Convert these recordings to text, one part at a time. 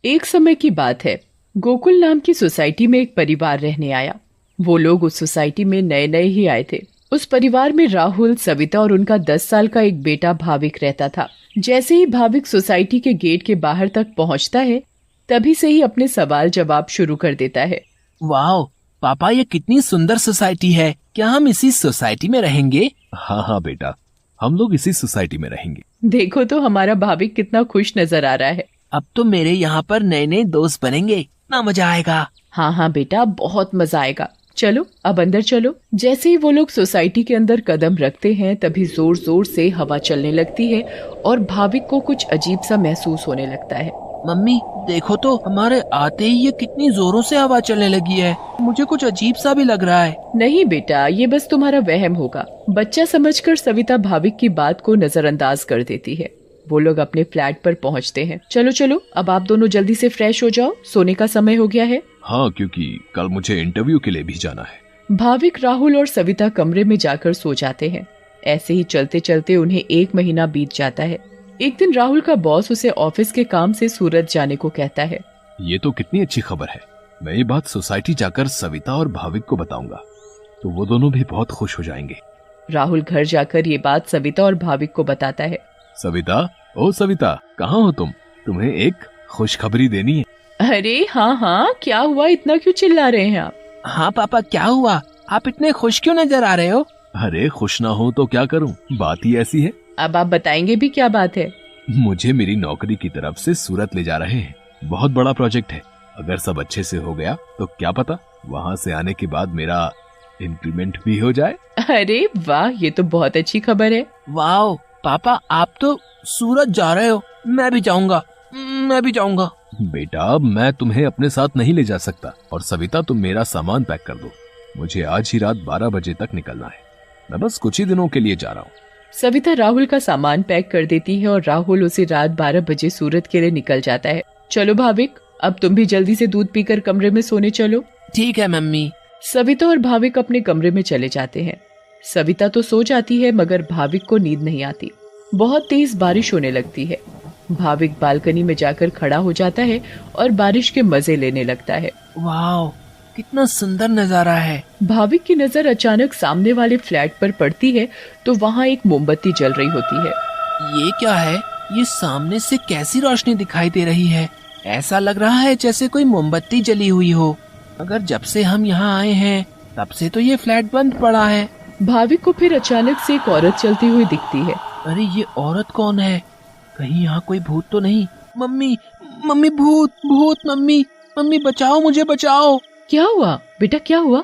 एक समय की बात है। गोकुल नाम की सोसाइटी में एक परिवार रहने आया। वो लोग उस सोसाइटी में नए नए ही आए थे। उस परिवार में राहुल, सविता और उनका 10 साल का एक बेटा भाविक रहता था। जैसे ही भाविक सोसाइटी के गेट के बाहर तक पहुंचता है, तभी से ही अपने सवाल जवाब शुरू कर देता है। वाह पापा, ये कितनी सुंदर सोसाइटी है। क्या हम इसी सोसाइटी में रहेंगे? हाँ हाँ बेटा, हम लोग इसी सोसाइटी में रहेंगे। देखो तो हमारा भाविक कितना खुश नजर आ रहा है। अब तो मेरे यहाँ पर नए नए दोस्त बनेंगे, ना मजा आएगा। हाँ हाँ बेटा, बहुत मजा आएगा। चलो अब अंदर चलो। जैसे ही वो लोग सोसाइटी के अंदर कदम रखते हैं, तभी जोर जोर से हवा चलने लगती है और भाविक को कुछ अजीब सा महसूस होने लगता है। मम्मी देखो तो, हमारे आते ही ये कितनी जोरों से हवा चलने लगी है। मुझे कुछ अजीब सा भी लग रहा है। नहीं बेटा, ये बस तुम्हारा वहम होगा। बच्चा समझकर सविता भाविक की बात को नजरअंदाज कर देती है। वो लोग अपने फ्लैट पर पहुंचते हैं। चलो चलो, अब आप दोनों जल्दी से फ्रेश हो जाओ, सोने का समय हो गया है। हाँ, क्योंकि कल मुझे इंटरव्यू के लिए भी जाना है। भाविक, राहुल और सविता कमरे में जाकर सो जाते हैं। ऐसे ही चलते चलते उन्हें 1 महीना बीत जाता है। एक दिन राहुल का बॉस उसे ऑफिस के काम से सूरत जाने को कहता है। ये तो कितनी अच्छी खबर है। मैं ये बात सोसाइटी जाकर सविता और भाविक को बताऊंगा, तो वो दोनों भी बहुत खुश हो जाएंगे। राहुल घर जाकर ये बात सविता और भाविक को बताता है। सविता, ओ सविता, कहाँ हो तुम? तुम्हें एक खुशखबरी देनी है। अरे हाँ हाँ, क्या हुआ? इतना क्यों चिल्ला रहे हैं आप? हाँ पापा, क्या हुआ? आप इतने खुश क्यों नजर आ रहे हो? अरे खुश ना हो तो क्या करूं, बात ही ऐसी है। अब आप बताएंगे भी, क्या बात है? मुझे मेरी नौकरी की तरफ से सूरत ले जा रहे हैं। बहुत बड़ा प्रोजेक्ट है। अगर सब अच्छे से हो गया तो क्या पता वहाँ से आने के बाद मेरा इंक्रीमेंट भी हो जाए। अरे वाह, ये तो बहुत अच्छी खबर है। वाह पापा, आप तो सूरत जा रहे हो। मैं भी जाऊंगा, मैं भी जाऊंगा। बेटा, मैं तुम्हें अपने साथ नहीं ले जा सकता। और सविता, तुम मेरा सामान पैक कर दो। मुझे आज ही रात 12 बजे तक निकलना है। मैं बस कुछ ही दिनों के लिए जा रहा हूँ। सविता राहुल का सामान पैक कर देती है और राहुल उसे रात 12 बजे सूरत के लिए निकल जाता है। चलो भाविक, अब तुम भी जल्दी से दूध पीकर कमरे में सोने चलो। ठीक है मम्मी। सविता और भाविक अपने कमरे में चले जाते हैं। सविता तो सो जाती है, मगर भाविक को नींद नहीं आती। बहुत तेज बारिश होने लगती है। भाविक बालकनी में जाकर खड़ा हो जाता है और बारिश के मजे लेने लगता है। वाह, कितना सुंदर नजारा है। भाविक की नजर अचानक सामने वाले फ्लैट पर पड़ती है, तो वहाँ एक मोमबत्ती जल रही होती है। ये क्या है? ये सामने से कैसी रोशनी दिखाई दे रही है? ऐसा लग रहा है जैसे कोई मोमबत्ती जली हुई हो। अगर जब से हम यहाँ आए हैं तब से तो ये फ्लैट बंद पड़ा है। भाविक को फिर अचानक से एक औरत चलती हुई दिखती है। अरे ये औरत कौन है? कहीं यहाँ कोई भूत तो नहीं? मम्मी, मम्मी, भूत, भूत, मम्मी, मम्मी बचाओ, मुझे बचाओ। क्या हुआ बेटा, क्या हुआ?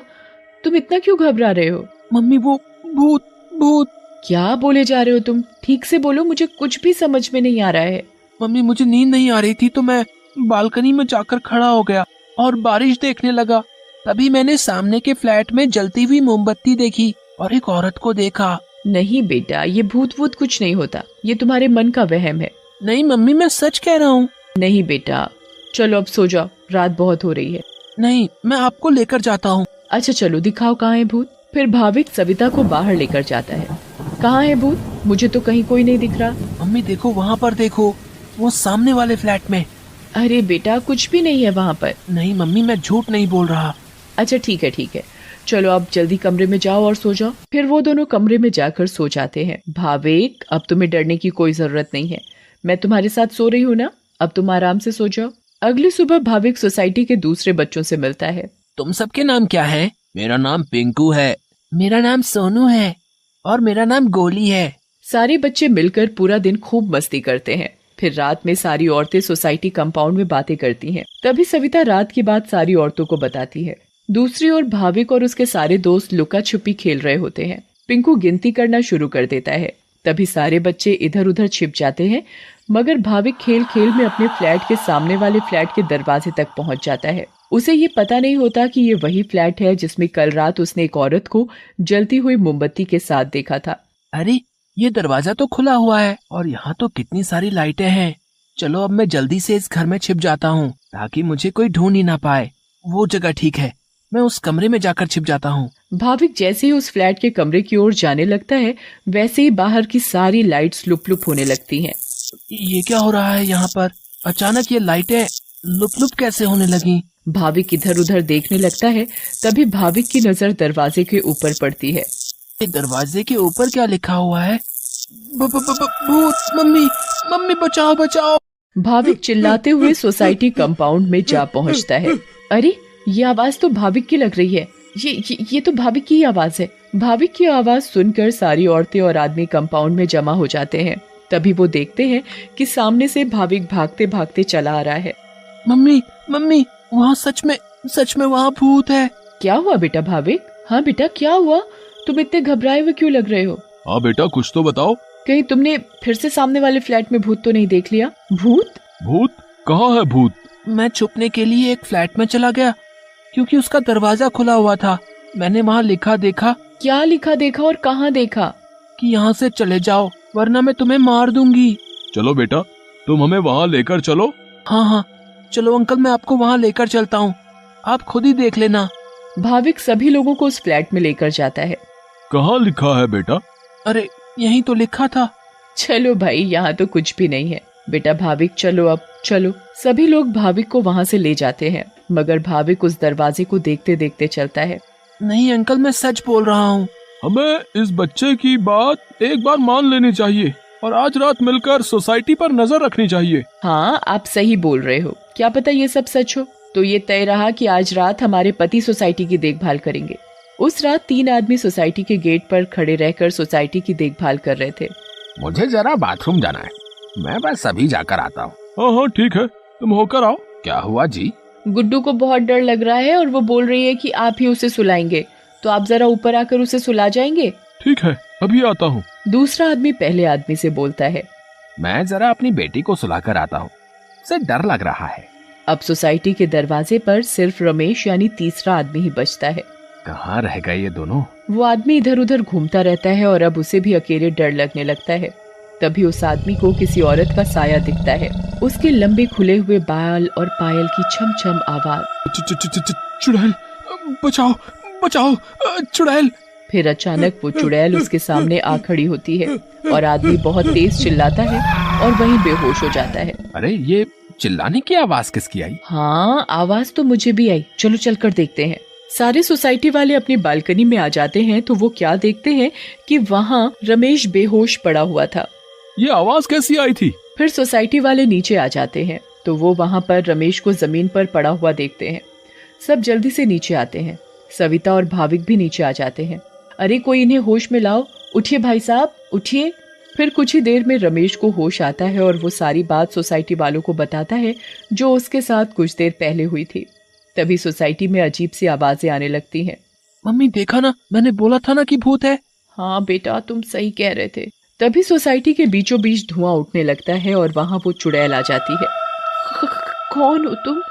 तुम इतना क्यों घबरा रहे हो? मम्मी, वो भूत, भूत। क्या बोले जा रहे हो तुम? ठीक से बोलो, मुझे कुछ भी समझ में नहीं आ रहा है। मम्मी, मुझे नींद नहीं आ रही थी तो मैं बालकनी में जाकर खड़ा हो गया और बारिश देखने लगा। तभी मैंने सामने के फ्लैट में जलती हुई मोमबत्ती देखी और एक औरत को देखा। नहीं बेटा, ये भूत वूत कुछ नहीं होता। ये तुम्हारे मन का वहम है। नहीं मम्मी, मैं सच कह रहा हूँ। नहीं बेटा, चलो अब सो जाओ, रात बहुत हो रही है। नहीं, मैं आपको लेकर जाता हूँ। अच्छा चलो, दिखाओ कहाँ है भूत। फिर भाविक सविता को बाहर लेकर जाता है। कहाँ है भूत? मुझे तो कहीं कोई नहीं दिख रहा। मम्मी देखो, वहाँ पर देखो, वो सामने वाले फ्लैट में। अरे बेटा, कुछ भी नहीं है वहाँ पर। नहीं मम्मी, मैं झूठ नहीं बोल रहा। अच्छा ठीक है ठीक है, चलो अब जल्दी कमरे में जाओ और सो जाओ। फिर वो दोनों कमरे में जाकर सो जाते हैं। भाविक, अब तुम्हें डरने की कोई जरूरत नहीं है। मैं तुम्हारे साथ सो रही हूँ ना, अब तुम आराम से सो जाओ। अगली सुबह भाविक सोसाइटी के दूसरे बच्चों से मिलता है। तुम सबके नाम क्या है? मेरा नाम पिंकू है। मेरा नाम सोनू है। और मेरा नाम गोली है। सारे बच्चे मिलकर पूरा दिन खूब मस्ती करते हैं। फिर रात में सारी औरतें सोसाइटी कंपाउंड में बातें करती हैं। तभी सविता रात की बात सारी औरतों को बताती है। दूसरी ओर भाविक और उसके सारे दोस्त लुका छुपी खेल रहे होते हैं। पिंकू गिनती करना शुरू कर देता है। तभी सारे बच्चे इधर उधर छिप जाते हैं, मगर भाविक खेल खेल में अपने फ्लैट के सामने वाले फ्लैट के दरवाजे तक पहुंच जाता है। उसे ये पता नहीं होता कि ये वही फ्लैट है जिसमें कल रात उसने एक औरत को जलती हुई मोमबत्ती के साथ देखा था। अरे, ये दरवाजा तो खुला हुआ है और यहाँ तो कितनी सारी लाइटें हैं। चलो अब मैं जल्दी से इस घर में छिप जाता हूँ ताकि मुझे कोई ढूंढ ही ना पाए। वो जगह ठीक है, मैं उस कमरे में जाकर छिप जाता हूँ। भाविक जैसे ही उस फ्लैट के कमरे की ओर जाने लगता है, वैसे ही बाहर की सारी लाइट्स लुप लुप होने लगती हैं। ये क्या हो रहा है यहाँ पर? अचानक ये लाइटें लुप लुप कैसे होने लगी? भाविक इधर उधर देखने लगता है। तभी भाविक की नजर दरवाजे के ऊपर पड़ती है। ये दरवाजे के ऊपर क्या लिखा हुआ है? भूत! मम्मी, मम्मी बचाओ बचाओ! भाविक चिल्लाते हुए सोसाइटी कंपाउंड में जा पहुंचता है। अरे, ये आवाज तो भाविक की लग रही है। ये तो भाविक की ही आवाज है। भाविक की आवाज सुनकर सारी औरतें और आदमी कंपाउंड में जमा हो जाते हैं। तभी वो देखते हैं कि सामने से भाविक भागते भागते चला आ रहा है। मम्मी, मम्मी, वहाँ सच में वहाँ भूत है। क्या हुआ बेटा भाविक? हाँ बेटा, क्या हुआ? तुम इतने घबराए हुए क्यों लग रहे हो? हाँ बेटा, कुछ तो बताओ। कहीं तुमने फिर से सामने वाले फ्लैट में भूत तो नहीं देख लिया? भूत? भूत? कहाँ है भूत? मैं छुपने के लिए एक फ्लैट में चला गया क्योंकि उसका दरवाजा खुला हुआ था। मैंने वहाँ लिखा देखा। क्या लिखा देखा और कहाँ देखा? कि यहाँ से चले जाओ वरना मैं तुम्हें मार दूंगी। चलो बेटा, तुम हमें वहाँ लेकर चलो। हाँ, चलो अंकल, मैं आपको वहाँ लेकर चलता हूँ, आप खुद ही देख लेना। भाविक सभी लोगों को उस फ्लैट में लेकर जाता है। कहाँ लिखा है बेटा? अरे, यहीं तो लिखा था। चलो भाई, यहाँ तो कुछ भी नहीं है। बेटा भाविक, चलो अब चलो। सभी लोग भाविक को वहाँ से ले जाते हैं, मगर भाविक उस दरवाजे को देखते देखते चलता है। नहीं अंकल, मैं सच बोल रहा हूँ। हमें इस बच्चे की बात एक बार मान लेनी चाहिए और आज रात मिलकर सोसाइटी पर नजर रखनी चाहिए। हाँ, आप सही बोल रहे हो। क्या पता ये सब सच हो। तो ये तय रहा कि आज रात हमारे पति सोसाइटी की देखभाल करेंगे। उस रात 3 आदमी सोसाइटी के गेट पर खड़े रहकर सोसाइटी की देखभाल कर रहे थे। मुझे जरा बाथरूम जाना है, मैं बस अभी जाकर आता हूँ। हाँ ठीक है, तुम होकर आओ। क्या हुआ जी? गुड्डू को बहुत डर लग रहा है और वो बोल रही है कि आप ही उसे सुलाएंगे, तो आप जरा ऊपर आकर उसे सुला जाएंगे? ठीक है, अभी आता हूँ। दूसरा आदमी पहले आदमी से बोलता है। मैं जरा अपनी बेटी को सुलाकर आता हूँ, उसे डर लग रहा है। अब सोसाइटी के दरवाजे पर सिर्फ रमेश यानी तीसरा आदमी ही बचता है। कहाँ रह गए ये दोनों? वो आदमी इधर उधर घूमता रहता है और अब उसे भी अकेले डर लगने लगता है। तभी उस आदमी को किसी औरत का साया दिखता है। उसके लंबे खुले हुए बाल और पायल की छम छम आवाज। चुड़ैल, बचाओ बचाओ, चुड़ैल। फिर अचानक वो चुड़ैल उसके सामने आ खड़ी होती है और आदमी बहुत तेज चिल्लाता है और वहीं बेहोश हो जाता है। अरे, ये चिल्लाने की आवाज किसकी आई? हाँ, आवाज तो मुझे भी आई। चलो चलकर देखते हैं। सारे सोसाइटी वाले अपनी बालकनी में आ जाते हैं तो वो क्या देखते हैं कि वहाँ रमेश बेहोश पड़ा हुआ था। ये आवाज कैसी आई थी? फिर सोसाइटी वाले नीचे आ जाते हैं तो वो वहाँ पर रमेश को जमीन पर पड़ा हुआ देखते हैं। सब जल्दी से नीचे आते हैं। सविता और भाविक भी नीचे आ जाते हैं। अरे, कोई इन्हें होश में लाओ। उठिए भाई साहब, उठिए। फिर कुछ ही देर में रमेश को होश आता है और वो सारी बात सोसाइटी वालों को बताता है जो उसके साथ कुछ देर पहले हुई थी। तभी सोसाइटी में अजीब सी आवाजें आने लगती हैं। मम्मी, देखा ना, मैंने बोला था ना कि भूत है। हाँ बेटा, तुम सही कह रहे थे। तभी सोसाइटी के बीचों बीच धुआं उठने लगता है और वहाँ वो चुड़ैल आ जाती है। कौन हो तुम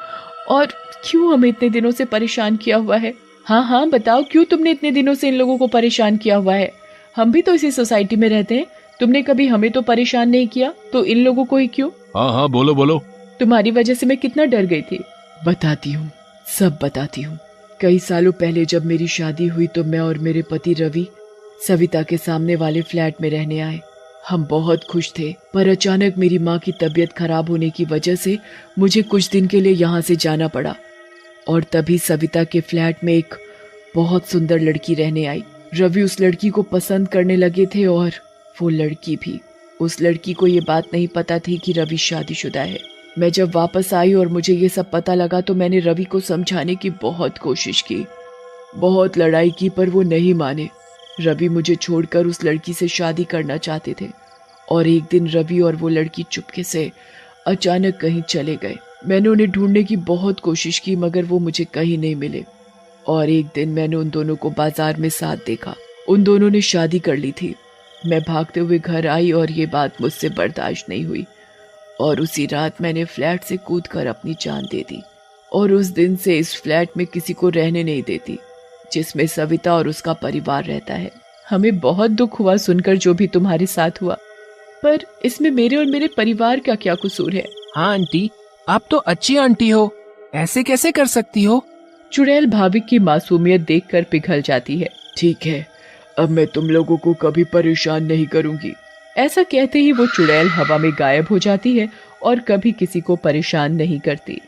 और क्यों हमें इतने दिनों से परेशान किया हुआ है? हाँ, बताओ, क्यों तुमने इतने दिनों से इन लोगों को परेशान किया हुआ है? हम भी तो इसी सोसाइटी में रहते हैं। तुमने कभी हमें तो परेशान नहीं किया, तो इन लोगों को ही क्यों? हाँ, बोलो बोलो। तुम्हारी वजह से मैं कितना डर गई थी। बताती हूँ, सब बताती हूँ। कई सालों पहले जब मेरी शादी हुई तो मैं और मेरे पति रवि सविता के सामने वाले फ्लैट में रहने आए। हम बहुत खुश थे, पर अचानक मेरी माँ की तबीयत खराब होने की वजह से मुझे कुछ दिन के लिए यहाँ से जाना पड़ा और तभी सविता के फ्लैट में एक बहुत सुंदर लड़की रहने आई। रवि उस लड़की को पसंद करने लगे थे और वो लड़की भी। उस लड़की को ये बात नहीं पता थी कि रवि शादीशुदा है। मैं जब वापस आई और मुझे ये सब पता लगा तो मैंने रवि को समझाने की बहुत कोशिश की, बहुत लड़ाई की, पर वो नहीं माने। रवि मुझे छोड़कर उस लड़की से शादी करना चाहते थे और एक दिन रवि और वो लड़की चुपके से अचानक कहीं चले गए। मैंने उन्हें ढूंढने की बहुत कोशिश की मगर वो मुझे कहीं नहीं मिले और एक दिन मैंने उन दोनों को बाजार में साथ देखा। उन दोनों ने शादी कर ली थी। मैं भागते हुए घर आई और ये बात मुझसे बर्दाश्त नहीं हुई और उसी रात मैंने फ्लैट से कूदकर अपनी जान दे दी और उस दिन से इस फ्लैट में किसी को रहने नहीं देती जिसमें सविता और उसका परिवार रहता है। हमें बहुत दुख हुआ सुनकर जो भी तुम्हारे साथ हुआ, पर इसमें मेरे और मेरे परिवार का क्या कसूर है? हाँ आंटी, आप तो अच्छी आंटी हो, ऐसे कैसे कर सकती हो? चुड़ैल भाविक की मासूमियत देखकर पिघल जाती है। ठीक है, अब मैं तुम लोगों को कभी परेशान नहीं करूंगी। ऐसा कहते ही वो चुड़ैल हवा में गायब हो जाती है और कभी किसी को परेशान नहीं करती।